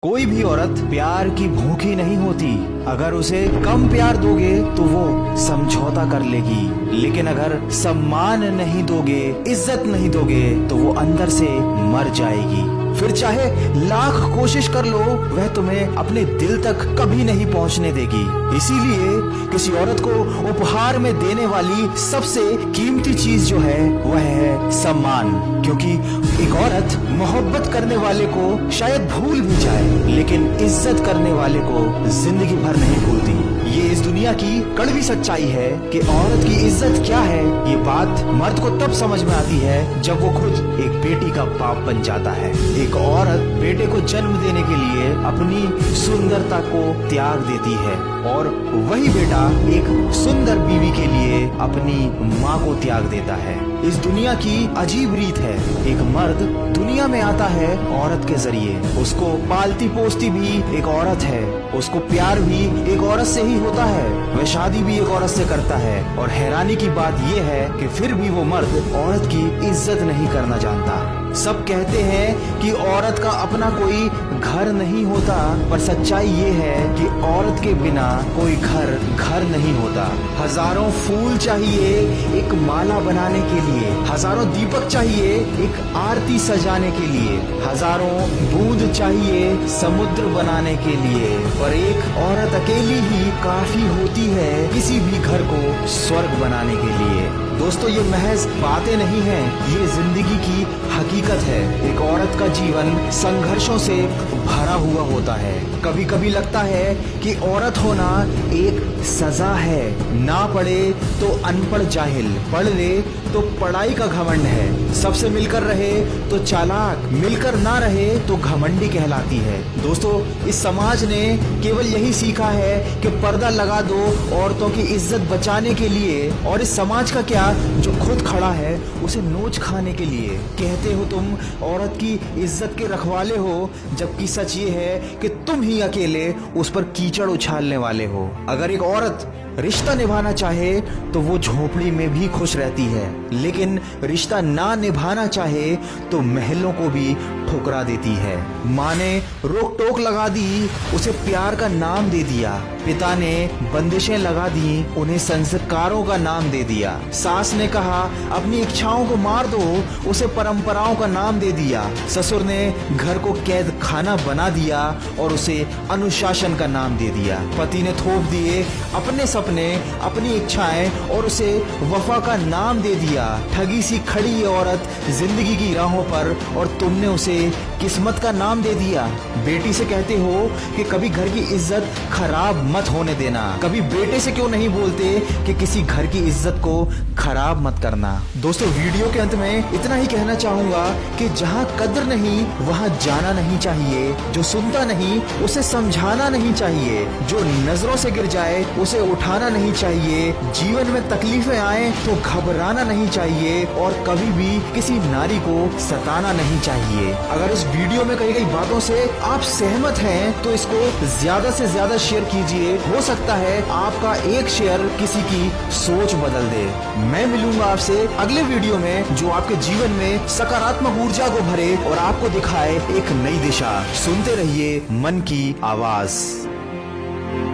कोई भी औरत प्यार की भूखी नहीं होती। अगर उसे कम प्यार दोगे तो वो समझौता कर लेगी, लेकिन अगर सम्मान नहीं दोगे, इज्जत नहीं दोगे तो वो अंदर से मर जाएगी। फिर चाहे लाख कोशिश कर लो, वह तुम्हें अपने दिल तक कभी नहीं पहुंचने देगी। इसीलिए किसी औरत को उपहार में देने वाली सबसे कीमती चीज जो है वह है सम्मान। क्योंकि एक औरत मोहब्बत करने वाले को शायद भूल भी जाए, लेकिन इज्जत करने वाले को जिंदगी भर नहीं भूलती। ये इस दुनिया की कड़वी सच्चाई है कि औरत की इज्जत क्या है। ये बात मर्द को तब समझ में आती है जब वो खुद एक बेटी का बाप बन जाता है। एक औरत बेटे को जन्म देने के लिए अपनी सुंदरता को त्याग देती है, और वही बेटा एक सुंदर बीवी के लिए अपनी माँ को त्याग देता है। इस दुनिया की अजीब रीत है, एक मर्द दुनिया में आता है औरत के जरिए। उसको पालती पोसती भी एक औरत है, उसको प्यार भी एक औरत से ही होता है, वह शादी भी एक औरत से करता है। और हैरानी की बात यह है कि फिर भी वो मर्द औरत की इज्जत नहीं करना जानता। सब कहते हैं कि औरत का अपना कोई घर नहीं होता, पर सच्चाई ये है कि औरत के बिना कोई घर नहीं होता। हजारों फूल चाहिए एक माला बनाने के लिए, हजारों दीपक चाहिए एक आरती सजाने के लिए, हजारों बूंद चाहिए समुद्र बनाने के लिए, पर एक औरत अकेली ही काफी होती है किसी भी घर को स्वर्ग बनाने के लिए। दोस्तों, ये महज बातें नहीं हैं, ये जिंदगी की हकीकत है। एक औरत का जीवन संघर्षों से भरा हुआ होता है। कभी कभी लगता है कि औरत होना एक सजा है। ना पढ़े तो अनपढ़ जाहिल, पढ़ ले तो पढ़ाई का घमंड है। सबसे मिलकर रहे तो चालाक, मिलकर ना रहे तो घमंडी कहलाती है। दोस्तों, इस समाज ने केवल यही सीखा है कि पर्दा लगा दो औरतों की इज्जत बचाने के लिए, और इस समाज का क्या जो खुद खड़ा है उसे नोच खाने के लिए। कहते हो तुम औरत की इज्जत के रखवाले हो, जबकि सच ये है कि तुम ही अकेले उस पर कीचड़ उछालने वाले हो। अगर एक औरत रिश्ता निभाना चाहे तो वो झोपड़ी में भी खुश रहती है, लेकिन रिश्ता ना निभाना चाहे तो महलों को भी ठुकरा देती है। माँ ने रोक टोक लगा दी, उसे प्यार का नाम दे दिया। पिता ने बंदिशें लगा दी, उन्हें संस्कारों का नाम दे दिया। सास ने कहा अपनी इच्छाओं को मार दो, उसे परंपराओं का नाम दे दिया। ससुर ने घर को कैद खाना बना दिया और उसे अनुशासन का नाम दे दिया। पति ने थोप दिए अपने सपने, अपनी इच्छाएं, और उसे वफा का नाम दे दिया। ठगी सी खड़ी ये औरत जिंदगी की राहों पर, और तुमने उसे किस्मत का नाम दे दिया। बेटी से कहते हो कि कभी घर की इज्जत खराब मत होने देना। कभी बेटे से क्यों नहीं बोलते कि किसी घर की इज्जत को खराब मत करना। दोस्तों, वीडियो के अंत में इतना ही कहना चाहूंगा कि जहां कद्र नहीं वहां जाना नहीं चाहिए। जो सुनता नहीं उसे समझाना नहीं चाहिए। जो नजरों से गिर जाए उसे उठाना नहीं चाहिए। जीवन में तकलीफें आए तो घबराना नहीं चाहिए, और कभी भी किसी नारी को सताना नहीं चाहिए। अगर इस वीडियो में कही गई बातों से आप सहमत हैं तो इसको ज्यादा से ज्यादा शेयर कीजिए। हो सकता है आपका एक शेयर किसी की सोच बदल दे। मैं मिलूंगा आपसे अगले वीडियो में जो आपके जीवन में सकारात्मक ऊर्जा को भरे और आपको दिखाए एक नई दिशा। सुनते रहिए मन की आवाज।